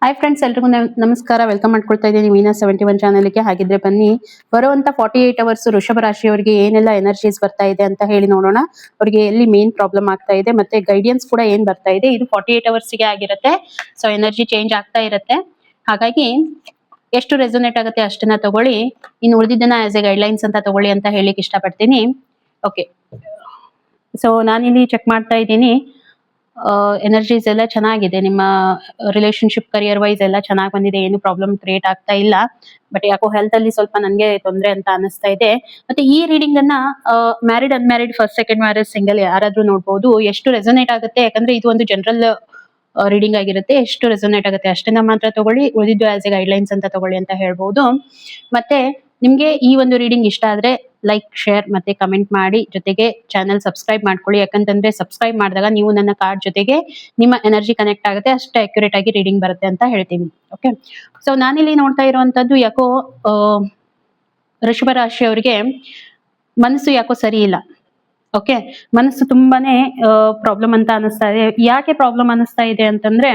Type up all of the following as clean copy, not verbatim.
Hi friends, ಎಲ್ರಿಗೂ ನಮಸ್ಕಾರ. Welcome ಮಾಡ್ಕೊಳ್ತಾ ಇದ್ದೀನಿ ವೀನಾ 71 ಚಾನಲ್ಗೆ. ಹಾಗಿದ್ರೆ ಬನ್ನಿ, ಬರುವಂತ 48 ಅವರ್ಸ್ ವೃಷಭ ರಾಶಿಯವರಿಗೆ ಏನೆಲ್ಲ ಎನರ್ಜೀಸ್ ಬರ್ತಾ ಇದೆ ಅಂತ ಹೇಳಿ ನೋಡೋಣ. ಅವರಿಗೆ ಎಲ್ಲಿ ಮೇನ್ ಪ್ರಾಬ್ಲಮ್ ಆಗ್ತಾ ಇದೆ ಮತ್ತೆ ಗೈಡೆನ್ಸ್ ಕೂಡ ಏನ್ ಬರ್ತಾ ಇದೆ. ಇದು 48 ಅವರ್ಸ್ಗೆ ಆಗಿರುತ್ತೆ. ಸೊ ಎನರ್ಜಿ ಚೇಂಜ್ ಆಗ್ತಾ ಇರುತ್ತೆ. ಹಾಗಾಗಿ ಎಷ್ಟು ರೆಸೊನೇಟ್ ಆಗುತ್ತೆ ಅಷ್ಟನ್ನ ತಗೊಳ್ಳಿ, ಇನ್ನು ಉಳಿದಿದ್ದನ್ನ ಆಸ್ ಎ ಗೈಡ್ಲೈನ್ಸ್ ಅಂತ ತಗೊಳ್ಳಿ ಅಂತ ಹೇಳಿಕ್ ಇಷ್ಟಪಡ್ತೀನಿ. ಓಕೆ, ಸೊ ನಾನಿಲ್ಲಿ ಚೆಕ್ ಮಾಡ್ತಾ ಇದ್ದೀನಿ. ಎನರ್ಜೀಸ್ ಎಲ್ಲ ಚೆನ್ನಾಗಿದೆ. ನಿಮ್ಮ ರಿಲೇಶನ್ಶಿಪ್ ಕರಿಯರ್ ವೈಸ್ ಎಲ್ಲ ಚೆನ್ನಾಗಿ ಬಂದಿದೆ. ಏನು ಪ್ರಾಬ್ಲಮ್ ಕ್ರಿಯೇಟ್ ಆಗ್ತಾ ಇಲ್ಲ. ಬಟ್ ಯಾಕೋ ಹೆಲ್ತ್ ಅಲ್ಲಿ ಸ್ವಲ್ಪ ನನಗೆ ತೊಂದರೆ ಅಂತ ಅನಿಸ್ತಾ ಇದೆ. ಮತ್ತೆ ಈ ರೀಡಿಂಗ್ ಅನ್ನ married unmarried first second marriage single ಯಾರಾದ್ರೂ ನೋಡ್ಬೋದು. ಎಷ್ಟು ರೆಸೊನೇಟ್ ಆಗುತ್ತೆ, ಯಾಕಂದ್ರೆ ಇದು ಒಂದು ಜನರಲ್ ರೀಡಿಂಗ್ ಆಗಿರುತ್ತೆ. ಎಷ್ಟು ರೆಸೊನೇಟ್ ಆಗುತ್ತೆ ಅಷ್ಟನ್ನ ಮಾತ್ರ ತಗೊಳ್ಳಿ, ಉಳಿದಿದ್ದು ಆಸ್ ಎ ಗೈಡ್ಲೈನ್ಸ್ ಅಂತ ತಗೊಳ್ಳಿ ಅಂತ ಹೇಳ್ಬೋದು. ಮತ್ತೆ ನಿಮ್ಗೆ ಈ ಒಂದು ರೀಡಿಂಗ್ ಇಷ್ಟ ಆದ್ರೆ ಲೈಕ್, ಶೇರ್ ಮತ್ತೆ ಕಮೆಂಟ್ ಮಾಡಿ. ಜೊತೆಗೆ ಚಾನೆಲ್ ಸಬ್ಸ್ಕ್ರೈಬ್ ಮಾಡ್ಕೊಳ್ಳಿ. ಯಾಕಂತಂದ್ರೆ ಸಬ್ಸ್ಕ್ರೈಬ್ ಮಾಡಿದಾಗ ನೀವು ನನ್ನ ಕಾರ್ಡ್ ಜೊತೆಗೆ ನಿಮ್ಮ ಎನರ್ಜಿ ಕನೆಕ್ಟ್ ಆಗುತ್ತೆ, ಅಷ್ಟು ಅಕ್ಯುರೇಟ್ ಆಗಿ ರೀಡಿಂಗ್ ಬರುತ್ತೆ ಅಂತ ಹೇಳ್ತೀನಿ. ಓಕೆ, ಸೊ ನಾನಿಲ್ಲಿ ನೋಡ್ತಾ ಇರುವಂತದ್ದು ಯಾಕೋ ವೃಷಭ ರಾಶಿಯವರಿಗೆ ಮನಸ್ಸು ಯಾಕೋ ಸರಿ ಇಲ್ಲ. ಓಕೆ, ಮನಸ್ಸು ತುಂಬಾನೇ ಪ್ರಾಬ್ಲಮ್ ಅಂತ ಅನಿಸ್ತಾ ಇದೆ. ಯಾಕೆ ಪ್ರಾಬ್ಲಮ್ ಅನಿಸ್ತಾ ಇದೆ ಅಂತಂದ್ರೆ,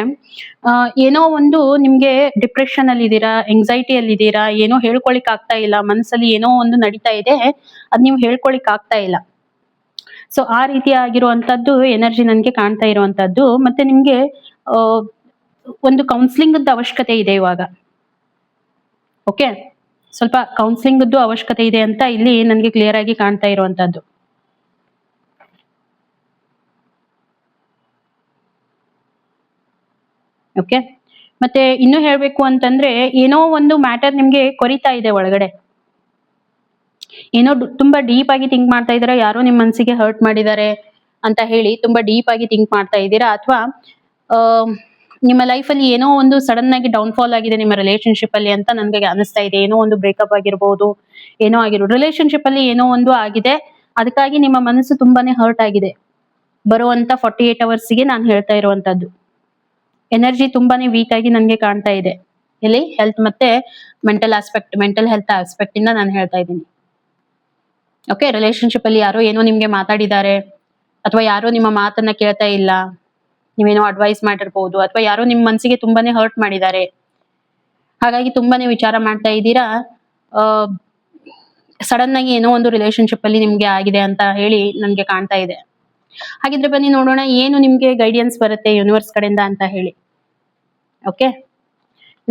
ಏನೋ ಒಂದು ನಿಮ್ಗೆ ಡಿಪ್ರೆಷನ್ ಅಲ್ಲಿ ಇದ್ದೀರಾ, ಎಂಗ್ಸೈಟಿ ಅಲ್ಲಿ ಇದ್ದೀರಾ, ಏನೋ ಹೇಳ್ಕೊಳಿಕ್ ಆಗ್ತಾ ಇಲ್ಲ. ಮನಸ್ಸಲ್ಲಿ ಏನೋ ಒಂದು ನಡೀತಾ ಇದೆ, ಅದ್ ನೀವು ಹೇಳ್ಕೊಳಿಕ್ ಆಗ್ತಾ ಇಲ್ಲ. ಸೊ ಆ ರೀತಿ ಆಗಿರುವಂತದ್ದು ಎನರ್ಜಿ ನನ್ಗೆ ಕಾಣ್ತಾ ಇರುವಂತದ್ದು. ಮತ್ತೆ ನಿಮ್ಗೆ ಒಂದು ಕೌನ್ಸಿಲಿಂಗ್ ಅವಶ್ಯಕತೆ ಇದೆ ಇವಾಗ. ಓಕೆ, ಸ್ವಲ್ಪ ಕೌನ್ಸಿಲಿಂಗ್ ಅವಶ್ಯಕತೆ ಇದೆ ಅಂತ ಇಲ್ಲಿ ನನ್ಗೆ ಕ್ಲಿಯರ್ ಆಗಿ ಕಾಣ್ತಾ ಇರುವಂತದ್ದು. ಓಕೆ, ಮತ್ತೆ ಇನ್ನು ಹೇಳ್ಬೇಕು ಅಂತಂದ್ರೆ, ಏನೋ ಒಂದು ಮ್ಯಾಟರ್ ನಿಮ್ಗೆ ಕೊರಿತಾ ಇದೆ ಒಳಗಡೆ. ಏನೋ ತುಂಬಾ ಡೀಪ್ ಆಗಿ ಥಿಂಕ್ ಮಾಡ್ತಾ ಇದ್ದೀರಾ. ಯಾರೋ ನಿಮ್ ಮನ್ಸಿಗೆ ಹರ್ಟ್ ಮಾಡಿದ್ದಾರೆ ಅಂತ ಹೇಳಿ ತುಂಬಾ ಡೀಪ್ ಆಗಿ ಥಿಂಕ್ ಮಾಡ್ತಾ ಇದ್ದೀರಾ. ಅಥವಾ ನಿಮ್ಮ ಲೈಫ್ ಅಲ್ಲಿ ಏನೋ ಒಂದು ಸಡನ್ ಆಗಿ ಡೌನ್ ಫಾಲ್ ಆಗಿದೆ ನಿಮ್ಮ ರಿಲೇಶನ್ಶಿಪ್ ಅಲ್ಲಿ ಅಂತ ನನ್ಗೆ ಅನಿಸ್ತಾ ಇದೆ. ಏನೋ ಒಂದು ಬ್ರೇಕಪ್ ಆಗಿರ್ಬೋದು, ಏನೋ ಆಗಿರ್ಬೋದು, ರಿಲೇಶನ್ಶಿಪ್ ಅಲ್ಲಿ ಏನೋ ಒಂದು ಆಗಿದೆ. ಅದಕ್ಕಾಗಿ ನಿಮ್ಮ ಮನಸ್ಸು ತುಂಬಾನೇ ಹರ್ಟ್ ಆಗಿದೆ. ಬರುವಂತ 48 ಅವರ್ಸ್ಗೆ ನಾನು ಹೇಳ್ತಾ ಇರುವಂತದ್ದು. ಎನರ್ಜಿ ತುಂಬಾನೇ ವೀಕ್ ಆಗಿ ನನ್ಗೆ ಕಾಣ್ತಾ ಇದೆ. ಇಲ್ಲಿ ಹೆಲ್ತ್ ಮತ್ತೆ ಮೆಂಟಲ್ ಹೆಲ್ತ್ ಆಸ್ಪೆಕ್ಟ್ ಇಂದ ನಾನು ಹೇಳ್ತಾ ಇದ್ದೀನಿ. ಓಕೆ, ರಿಲೇಶನ್ಶಿಪ್ ಅಲ್ಲಿ ಯಾರೋ ಏನೋ ನಿಮ್ಗೆ ಮಾತಾಡಿದ್ದಾರೆ, ಅಥವಾ ಯಾರೋ ನಿಮ್ಮ ಮಾತನ್ನ ಕೇಳ್ತಾ ಇಲ್ಲ, ನೀವೇನೋ ಅಡ್ವೈಸ್ ಮಾಡಿರ್ಬೋದು, ಅಥವಾ ಯಾರೋ ನಿಮ್ ಮನ್ಸಿಗೆ ತುಂಬಾನೇ ಹರ್ಟ್ ಮಾಡಿದ್ದಾರೆ. ಹಾಗಾಗಿ ತುಂಬಾನೇ ವಿಚಾರ ಮಾಡ್ತಾ ಇದ್ದೀರಾ. ಸಡನ್ ಆಗಿ ಏನೋ ಒಂದು ರಿಲೇಶನ್ಶಿಪ್ ಅಲ್ಲಿ ನಿಮ್ಗೆ ಆಗಿದೆ ಅಂತ ಹೇಳಿ ನನ್ಗೆ ಕಾಣ್ತಾ ಇದೆ. ಹಾಗಿದ್ರೆ ಬನ್ನಿ ನೋಡೋಣ ಏನು ನಿಮ್ಗೆ ಗೈಡೆನ್ಸ್ ಬರುತ್ತೆ ಯೂನಿವರ್ಸ್ ಕಡೆಯಿಂದ ಅಂತ ಹೇಳಿ. ಓಕೆ,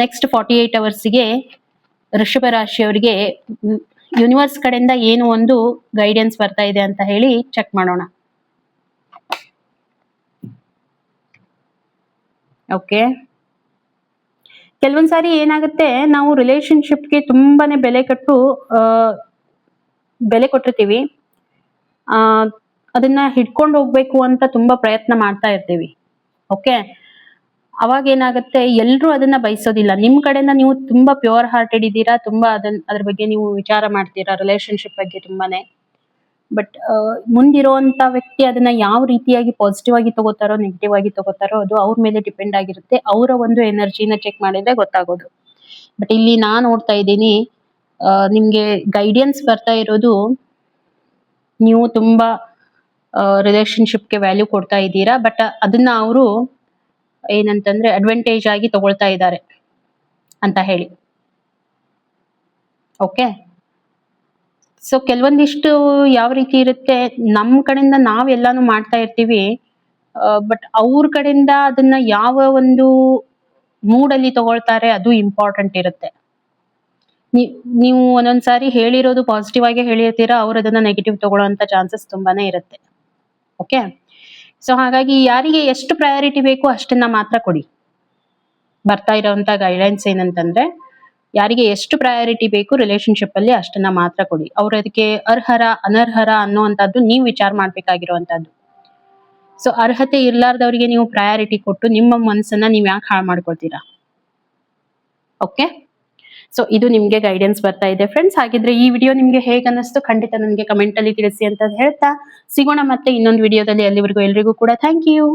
ನೆಕ್ಸ್ಟ್ 48 ಅವರ್ಸ್ಗೆ ವೃಷಭ ರಾಶಿಯವರಿಗೆ ಯೂನಿವರ್ಸ್ ಕಡೆಯಿಂದ ಏನು ಒಂದು ಗೈಡೆನ್ಸ್ ಬರ್ತಾ ಇದೆ ಅಂತ ಹೇಳಿ ಚೆಕ್ ಮಾಡೋಣ. ಓಕೆ, ಕೆಲವೊಂದ್ಸಾರಿ ಏನಾಗುತ್ತೆ, ನಾವು ರಿಲೇಶನ್ಶಿಪ್ಗೆ ತುಂಬಾನೇ ಬೆಲೆ ಕೊಟ್ಟಿರ್ತೀವಿ. ಅದನ್ನ ಹಿಡ್ಕೊಂಡು ಹೋಗ್ಬೇಕು ಅಂತ ತುಂಬಾ ಪ್ರಯತ್ನ ಮಾಡ್ತಾ ಇರ್ತೀವಿ. ಓಕೆ, ಅವಾಗ ಏನಾಗುತ್ತೆ, ಎಲ್ರು ಅದನ್ನ ಬಯಸೋದಿಲ್ಲ. ನಿಮ್ ಕಡೆಯಿಂದ ನೀವು ತುಂಬಾ ಪ್ಯೂರ್ ಹಾರ್ಟೆಡ್ ಇದ್ದೀರಾ, ತುಂಬಾ ಅದ್ರ ಬಗ್ಗೆ ನೀವು ವಿಚಾರ ಮಾಡ್ತೀರಾ ರಿಲೇಶನ್ಶಿಪ್ ಬಗ್ಗೆ ತುಂಬಾನೇ. ಬಟ್ ಮುಂದಿರುವಂತ ವ್ಯಕ್ತಿ ಅದನ್ನ ಯಾವ ರೀತಿಯಾಗಿ ಪಾಸಿಟಿವ್ ಆಗಿ ತಗೋತಾರೋ ನೆಗೆಟಿವ್ ಆಗಿ ತಗೋತಾರೋ ಅದು ಅವ್ರ ಮೇಲೆ ಡಿಪೆಂಡ್ ಆಗಿರುತ್ತೆ. ಅವರ ಒಂದು ಎನರ್ಜಿನ ಚೆಕ್ ಮಾಡಿದ್ರೆ ಗೊತ್ತಾಗೋದು. ಬಟ್ ಇಲ್ಲಿ ನಾನ್ ನೋಡ್ತಾ ಇದ್ದೀನಿ, ನಿಮ್ಗೆ ಗೈಡೆನ್ಸ್ ಬರ್ತಾ ಇರೋದು, ನೀವು ತುಂಬಾ ರಿಲೇಶನ್ಶಿಪ್ಗೆ ವ್ಯಾಲ್ಯೂ ಕೊಡ್ತಾ ಇದ್ದೀರಾ. ಬಟ್ ಅದನ್ನ ಅವರು ಏನಂತಂದ್ರೆ ಅಡ್ವಾಂಟೇಜ್ ಆಗಿ ತಗೊಳ್ತಾ ಇದ್ದಾರೆ ಅಂತ ಹೇಳಿ. ಓಕೆ, ಸೊ ಕೆಲವೊಂದಿಷ್ಟು ಯಾವ ರೀತಿ ಇರುತ್ತೆ, ನಮ್ ಕಡೆಯಿಂದ ನಾವ್ ಎಲ್ಲಾನು ಮಾಡ್ತಾ ಇರ್ತೀವಿ. ಬಟ್ ಅವ್ರ ಕಡೆಯಿಂದ ಅದನ್ನ ಯಾವ ಒಂದು ಮೂಡಲ್ಲಿ ತಗೊಳ್ತಾರೆ ಅದು ಇಂಪಾರ್ಟೆಂಟ್ ಇರುತ್ತೆ. ನೀವು ಒಂದೊಂದ್ಸಾರಿ ಹೇಳಿರೋದು ಪಾಸಿಟಿವ್ ಆಗಿ ಹೇಳಿರ್ತೀರಾ, ಅವ್ರು ಅದನ್ನ ನೆಗೆಟಿವ್ ತಗೊಳ್ಳೋಂತ ಚಾನ್ಸಸ್ ತುಂಬಾನೇ ಇರುತ್ತೆ. ಓಕೆ, ಸೊ ಹಾಗಾಗಿ ಯಾರಿಗೆ ಎಷ್ಟು ಪ್ರಯಾರಿಟಿ ಬೇಕು ಅಷ್ಟನ್ನ ಮಾತ್ರ ಕೊಡಿ. ಬರ್ತಾ ಇರೋಂತ ಗೈಡ್ಲೈನ್ಸ್ ಏನಂತಂದ್ರೆ, ಯಾರಿಗೆ ಎಷ್ಟು ಪ್ರಯಾರಿಟಿ ಬೇಕು ರಿಲೇಶನ್ಶಿಪ್ ಅಲ್ಲಿ ಅಷ್ಟನ್ನ ಮಾತ್ರ ಕೊಡಿ. ಅವ್ರ ಅದಕ್ಕೆ ಅರ್ಹರ ಅನರ್ಹರ ಅನ್ನೋವಂಥದ್ದು ನೀವು ವಿಚಾರ ಮಾಡ್ಬೇಕಾಗಿರುವಂತದ್ದು. ಸೊ ಅರ್ಹತೆ ಇರ್ಲಾರ್ದವ್ರಿಗೆ ನೀವು ಪ್ರಯಾರಿಟಿ ಕೊಟ್ಟು ನಿಮ್ಮ ಮನಸ್ಸನ್ನ ನೀವ್ ಯಾಕೆ ಹಾಳು ಮಾಡ್ಕೊಳ್ತೀರಾ. ಓಕೆ, ಸೊ ಇದು ನಿಮ್ಗೆ ಗೈಡೆನ್ಸ್ ಬರ್ತಾ ಇದೆ ಫ್ರೆಂಡ್ಸ್. ಹಾಗಿದ್ರೆ ಈ ವಿಡಿಯೋ ನಿಮ್ಗೆ ಹೇಗೆ ಅನ್ನಿಸ್ತು ಖಂಡಿತ ನನಗೆ ಕಮೆಂಟ್ ಅಲ್ಲಿ ತಿಳಿಸಿ ಅಂತ ಹೇಳ್ತಾ ಸಿಗೋಣ ಮತ್ತೆ ಇನ್ನೊಂದು ವಿಡಿಯೋದಲ್ಲಿ. ಅಲ್ಲಿವರೆಗೂ ಎಲ್ರಿಗೂ ಕೂಡ ಥ್ಯಾಂಕ್ ಯು.